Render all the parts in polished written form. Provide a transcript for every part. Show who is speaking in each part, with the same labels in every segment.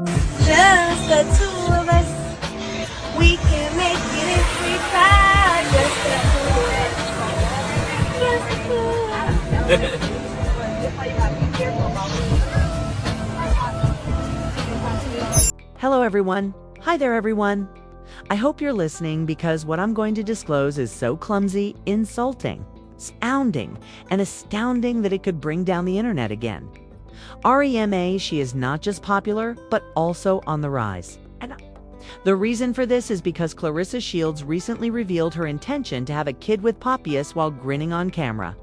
Speaker 1: Just the two of us, we can make it if we try. Just the two of us. Just the two of us.
Speaker 2: Hello, everyone. Hi there, everyone. I hope you're listening because what I'm going to disclose is so clumsy, insulting, astounding, and astounding that it could bring down the internet again. Remy, she is not just popular, but also on the rise. And the reason for this is because Claressa Shields recently revealed her intention to have a kid with Papoose while grinning on camera.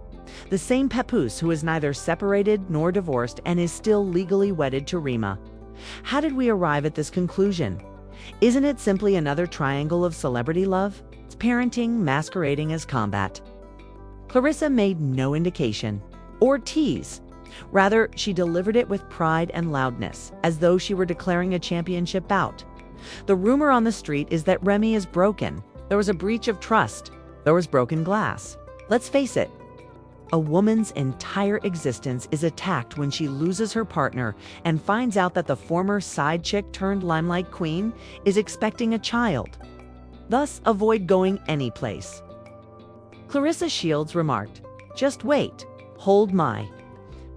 Speaker 2: The same Papoose who is neither separated nor divorced and is still legally wedded to Remy Ma. How did we arrive at this conclusion? Isn't it simply another triangle of celebrity love? It's parenting masquerading as combat. Claressa made no indication or tease. Rather, she delivered it with pride and loudness, as though she were declaring a championship bout. The rumor on the street is that Remy is broken. There was a breach of trust. There was broken glass. Let's face it. A woman's entire existence is attacked when she loses her partner and finds out that the former side chick turned limelight queen is expecting a child. Thus, avoid going any place. Claressa Shields remarked, "Just wait. Hold my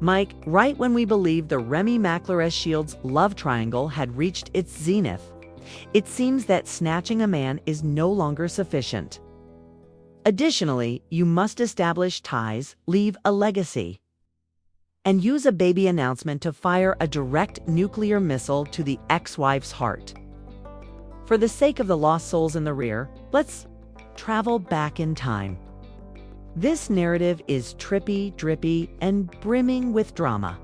Speaker 2: Mike," right when we believed the Remy Ma Claressa Shields love triangle had reached its zenith. It seems that snatching a man is no longer sufficient. Additionally, you must establish ties, leave a legacy, and use a baby announcement to fire a direct nuclear missile to the ex-wife's heart. For the sake of the lost souls in the rear, let's travel back in time. This narrative is trippy, drippy, and brimming with drama.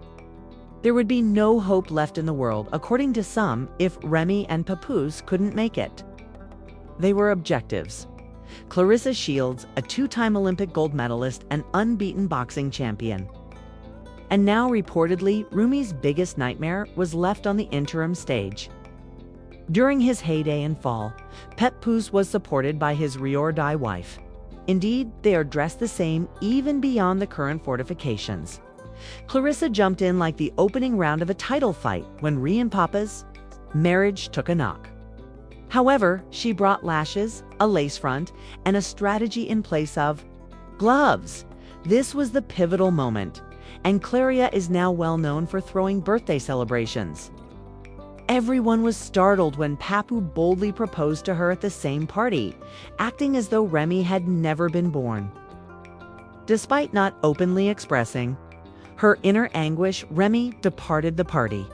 Speaker 2: There would be no hope left in the world, according to some, if Remy and Papoose couldn't make it. They were objectives. Claressa Shields, a two-time Olympic gold medalist and unbeaten boxing champion. And now, reportedly, Remy's biggest nightmare was left on the interim stage. During his heyday and fall, Papoose was supported by his ride-or-die wife. Indeed, they are dressed the same even beyond the current fortifications. Claressa jumped in like the opening round of a title fight when Remy and Papoose marriage took a knock. However, she brought lashes, a lace front, and a strategy in place of gloves. This was the pivotal moment, and Claressa is now well known for throwing birthday celebrations. Everyone was startled when Papoose boldly proposed to her at the same party, acting as though Remy had never been born. Despite not openly expressing her inner anguish, Remy departed the party.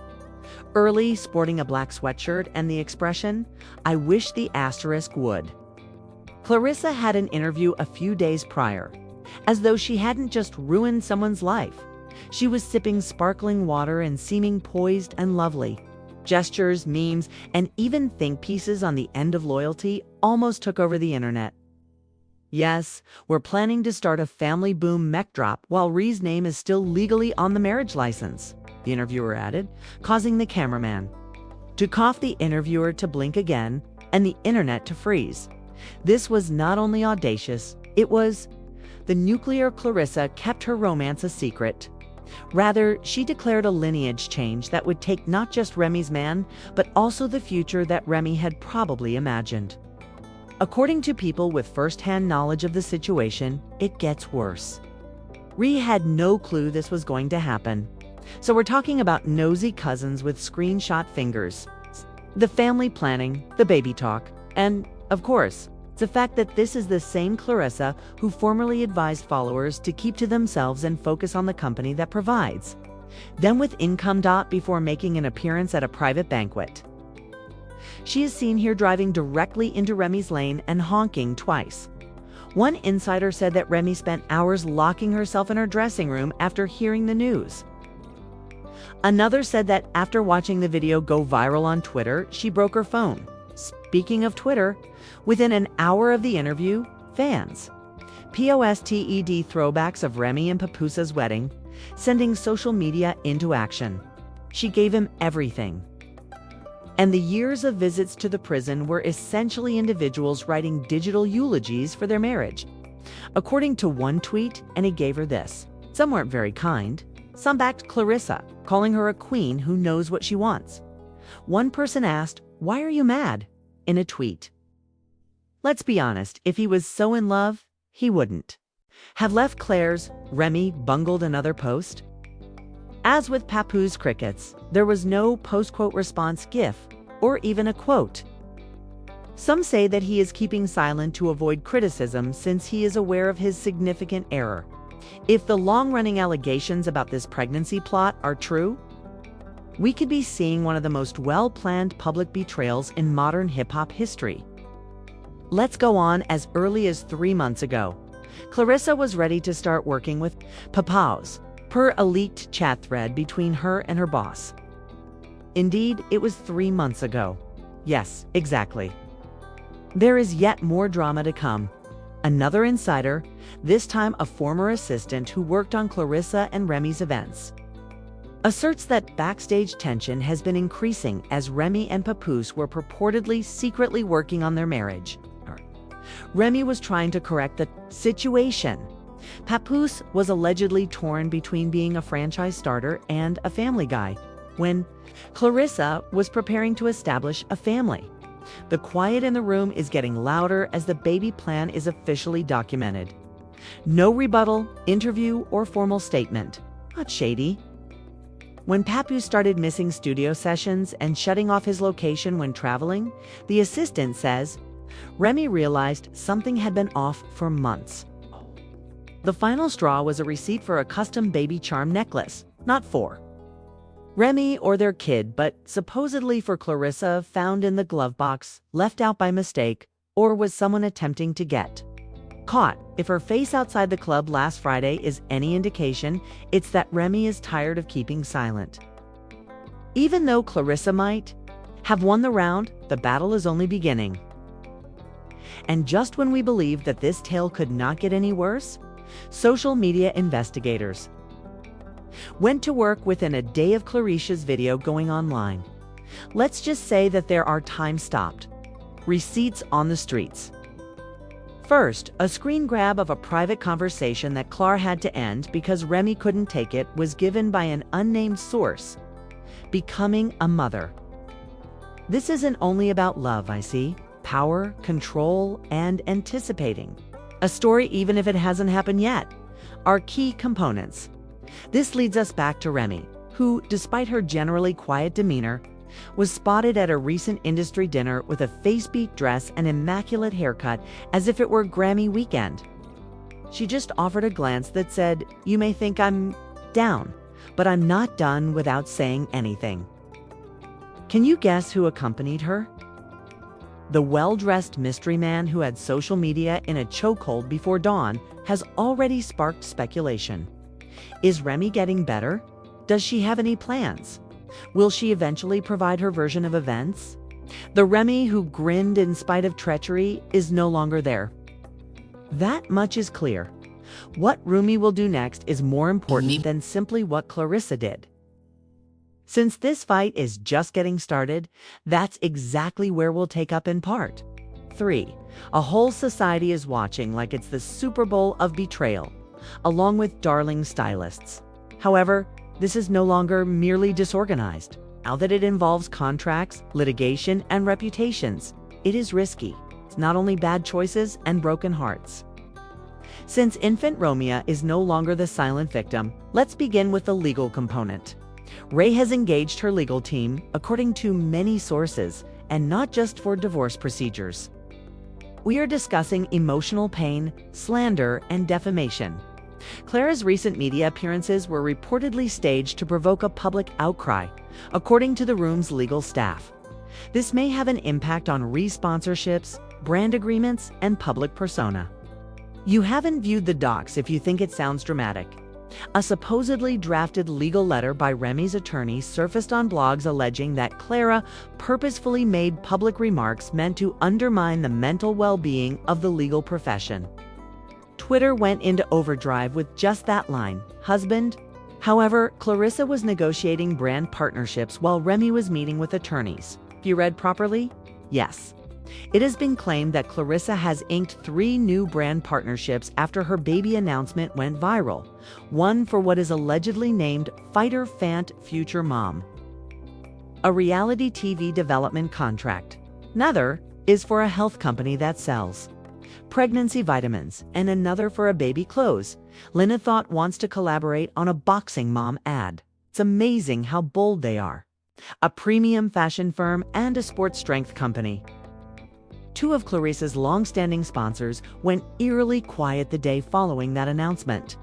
Speaker 2: Early, sporting a black sweatshirt and the expression, "I wish the asterisk would." Claressa had an interview a few days prior, as though she hadn't just ruined someone's life. She was sipping sparkling water and seeming poised and lovely. Gestures, memes, and even think pieces on the end of loyalty almost took over the internet. "Yes, we're planning to start a family boom mech drop while Rhee's name is still legally on the marriage license," the interviewer added, causing the cameraman to cough, the interviewer to blink again, and the internet to freeze. This was not only audacious, it was the nuclear Claressa kept her romance a secret. Rather, she declared a lineage change that would take not just Remy's man, but also the future that Remy had probably imagined. According to people with first-hand knowledge of the situation, it gets worse. Rhee had no clue this was going to happen. So we're talking about nosy cousins with screenshot fingers, the family planning, the baby talk, and, of course, the fact that this is the same Claressa who formerly advised followers to keep to themselves and focus on the company that provides, then with income before making an appearance at a private banquet. She is seen here driving directly into Remy's lane and honking twice. One insider said that Remy spent hours locking herself in her dressing room after hearing the news. Another said that after watching the video go viral on Twitter, she broke her phone. Speaking of Twitter, within an hour of the interview, fans posted throwbacks of Remy and Papoose's wedding, sending social media into action. She gave him everything. And the years of visits to the prison were essentially individuals writing digital eulogies for their marriage. According to one tweet, and he gave her this. Some weren't very kind. Some backed Claressa, calling her a queen who knows what she wants. One person asked, "Why are you mad?" in a tweet. Let's be honest, if he was so in love, he wouldn't have left Claire's Remy bungled another post. As with Papoose crickets, there was no post-quote response gif or even a quote. Some say that he is keeping silent to avoid criticism since he is aware of his significant error. If the long-running allegations about this pregnancy plot are true, we could be seeing one of the most well-planned public betrayals in modern hip-hop history. Let's go on as early as 3 months ago. Claressa was ready to start working with Papoose, per a leaked chat thread between her and her boss. Indeed, it was 3 months ago. Yes, exactly. There is yet more drama to come. Another insider, this time a former assistant who worked on Claressa and Remy's events, asserts that backstage tension has been increasing as Remy and Papoose were purportedly secretly working on their marriage. Remy was trying to correct the situation. Papoose was allegedly torn between being a franchise starter and a family guy, when Claressa was preparing to establish a family. The quiet in the room is getting louder as the baby plan is officially documented. No rebuttal, interview, or formal statement. Not shady. When Papoose started missing studio sessions and shutting off his location when traveling, the assistant says, Remy realized something had been off for months. The final straw was a receipt for a custom baby charm necklace, not for Remy or their kid, but supposedly for Claressa, found in the glove box, left out by mistake, or was someone attempting to get caught. If her face outside the club last Friday is any indication, it's that Remy is tired of keeping silent. Even though Claressa might have won the round, the battle is only beginning. And just when we believed that this tale could not get any worse, social media investigators went to work within a day of Claressa's video going online. Let's just say that there are time-stopped receipts on the streets. First, a screen grab of a private conversation that Clar had to end because Remy couldn't take it was given by an unnamed source. Becoming a mother. This isn't only about love, I see. Power, control, and anticipating a story even if it hasn't happened yet are key components. This leads us back to Remy, who, despite her generally quiet demeanor, was spotted at a recent industry dinner with a face-beat dress and immaculate haircut as if it were Grammy weekend. She just offered a glance that said, "You may think I'm down, but I'm not done," without saying anything. Can you guess who accompanied her? The well-dressed mystery man who had social media in a chokehold before dawn has already sparked speculation. Is Remy getting better? Does she have any plans? Will she eventually provide her version of events? The Remy who grinned in spite of treachery is no longer there. That much is clear. What Remy will do next is more important than simply what Claressa did. Since this fight is just getting started, that's exactly where we'll take up in part 3. A whole society is watching like it's the Super Bowl of betrayal, along with darling stylists. However, this is no longer merely disorganized. Now that it involves contracts, litigation, and reputations, it is risky. It's not only bad choices and broken hearts. Since infant Romeo is no longer the silent victim, let's begin with the legal component. Ray has engaged her legal team, according to many sources, and not just for divorce procedures. We are discussing emotional pain, slander, and defamation. Clara's recent media appearances were reportedly staged to provoke a public outcry, according to the room's legal staff. This may have an impact on re-sponsorships, brand agreements, and public persona. You haven't viewed the docs if you think it sounds dramatic. A supposedly drafted legal letter by Remy's attorney surfaced on blogs alleging that Clara purposefully made public remarks meant to undermine the mental well-being of the legal profession. Twitter went into overdrive with just that line, "husband." However, Claressa was negotiating brand partnerships while Remy was meeting with attorneys. If you read properly? Yes. It has been claimed that Claressa has inked 3 new brand partnerships after her baby announcement went viral, one for what is allegedly named Fighter Fant Future Mom. a reality TV development contract. Another is for a health company that sells pregnancy vitamins, and another for a baby clothes. Lena Thought wants to collaborate on a boxing mom ad. It's amazing how bold they are. A premium fashion firm and a sports strength company. Two of Clarissa's long-standing sponsors went eerily quiet the day following that announcement.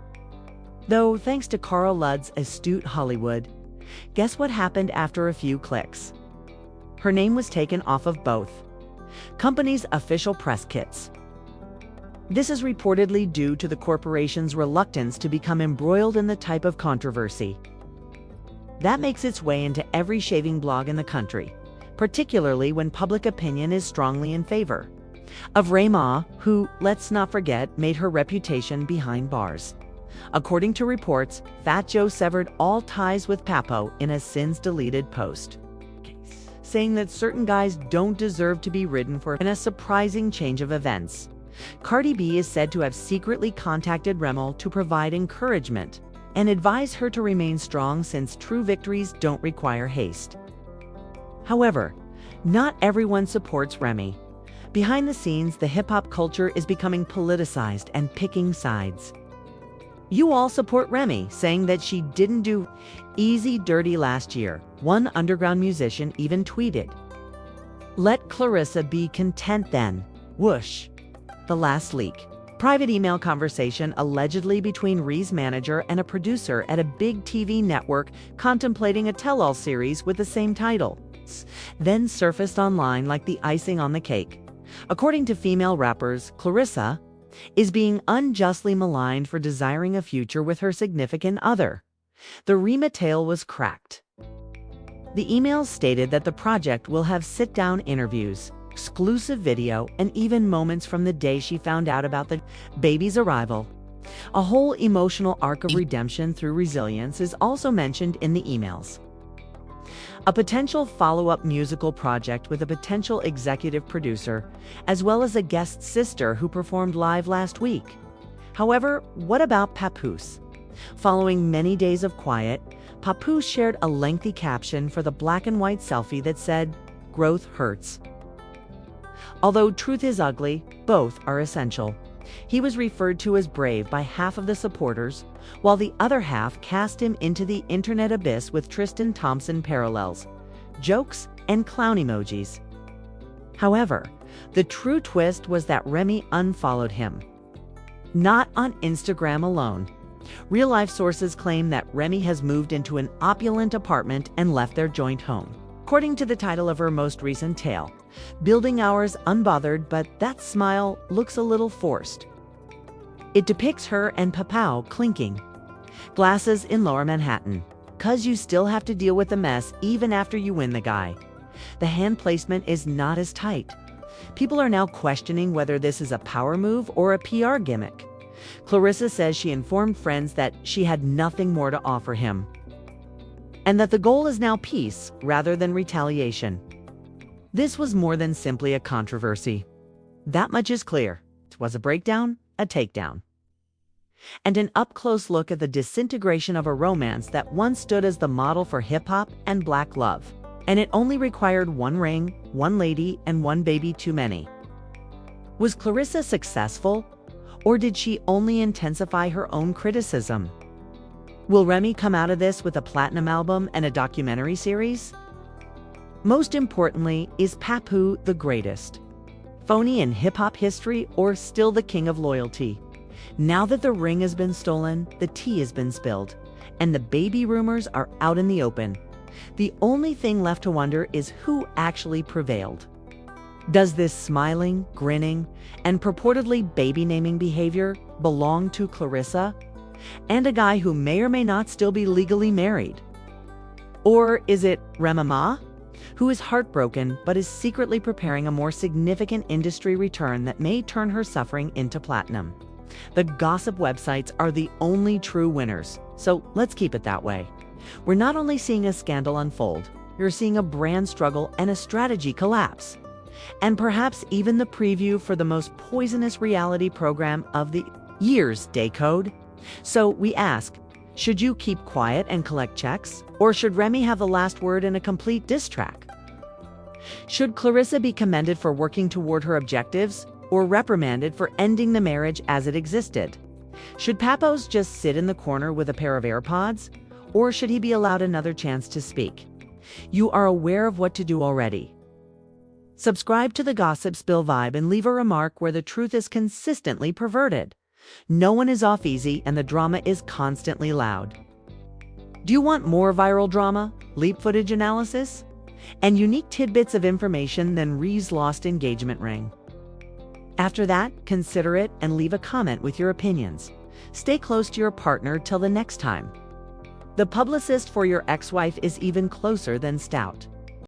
Speaker 2: Though, thanks to Carl Ludd's astute Hollywood, guess what happened after a few clicks? Her name was taken off of both companies' official press kits. This is reportedly due to the corporation's reluctance to become embroiled in the type of controversy that makes its way into every shaving blog in the country, particularly when public opinion is strongly in favor of Remy Ma, who, let's not forget, made her reputation behind bars. According to reports, Fat Joe severed all ties with Papo in a since-deleted post, saying that certain guys don't deserve to be ridden for. In a surprising change of events, Cardi B is said to have secretly contacted Remy to provide encouragement and advise her to remain strong since true victories don't require haste. However, not everyone supports Remy. Behind the scenes, the hip-hop culture is becoming politicized and picking sides. You all support Remy, saying that she didn't do easy dirty last year. One underground musician even tweeted, "Let Claressa be content then. Whoosh." The last leak. Private email conversation allegedly between Rhee's manager and a producer at a big TV network contemplating a tell-all series with the same title, then surfaced online like the icing on the cake. According to female rappers, Claressa is being unjustly maligned for desiring a future with her significant other. The Remy tale was cracked. The emails stated that the project will have sit-down interviews, exclusive video, and even moments from the day she found out about the baby's arrival. A whole emotional arc of redemption through resilience is also mentioned in the emails. A potential follow-up musical project with a potential executive producer, as well as a guest sister who performed live last week. However, what about Papoose? Following many days of quiet, Papoose shared a lengthy caption for the black and white selfie that said, "Growth hurts. Although truth is ugly, both are essential." He was referred to as brave by half of the supporters, while the other half cast him into the internet abyss with Tristan Thompson parallels, jokes, and clown emojis. However, the true twist was that Remy unfollowed him. Not on Instagram alone. Real-life sources claim that Remy has moved into an opulent apartment and left their joint home. According to the title of her most recent tale, "Building Hours Unbothered, but that smile looks a little forced." It depicts her and Papoose clinking glasses in Lower Manhattan, "'cause you still have to deal with the mess even after you win the guy." The hand placement is not as tight. People are now questioning whether this is a power move or a PR gimmick. Claressa says she informed friends that she had nothing more to offer him, and that the goal is now peace rather than retaliation. This was more than simply a controversy. That much is clear. It was a breakdown, a takedown, and an up-close look at the disintegration of a romance that once stood as the model for hip-hop and black love. And it only required one ring, one lady, and one baby too many. Was Claressa successful, or did she only intensify her own criticism? Will Remy come out of this with a platinum album and a documentary series? Most importantly, is Papoose the greatest phony in hip-hop history, or still the king of loyalty? Now that the ring has been stolen, the tea has been spilled, and the baby rumors are out in the open, the only thing left to wonder is who actually prevailed. Does this smiling, grinning, and purportedly baby-naming behavior belong to Claressa and a guy who may or may not still be legally married? Or is it Remy Ma, who is heartbroken but is secretly preparing a more significant industry return that may turn her suffering into platinum? The gossip websites are the only true winners, so let's keep it that way. We're not only seeing a scandal unfold, you're seeing a brand struggle and a strategy collapse, and perhaps even the preview for the most poisonous reality program of the year's Day Code. So we ask, Should you keep quiet and collect checks? Or should Remy have the last word in a complete diss track? Should Claressa be commended for working toward her objectives or reprimanded for ending the marriage as it existed? Should Papoose just sit in the corner with a pair of AirPods, or should he be allowed another chance to speak? You are aware of what to do already. Subscribe to the Gossip Spill Vibe and leave a remark where the truth is consistently perverted. No one is off easy and the drama is constantly loud. Do you want more viral drama, leap footage analysis, and unique tidbits of information than Ree's lost engagement ring? After that, consider it and leave a comment with your opinions. Stay close to your partner till the next time. The publicist for your ex-wife is even closer than stout.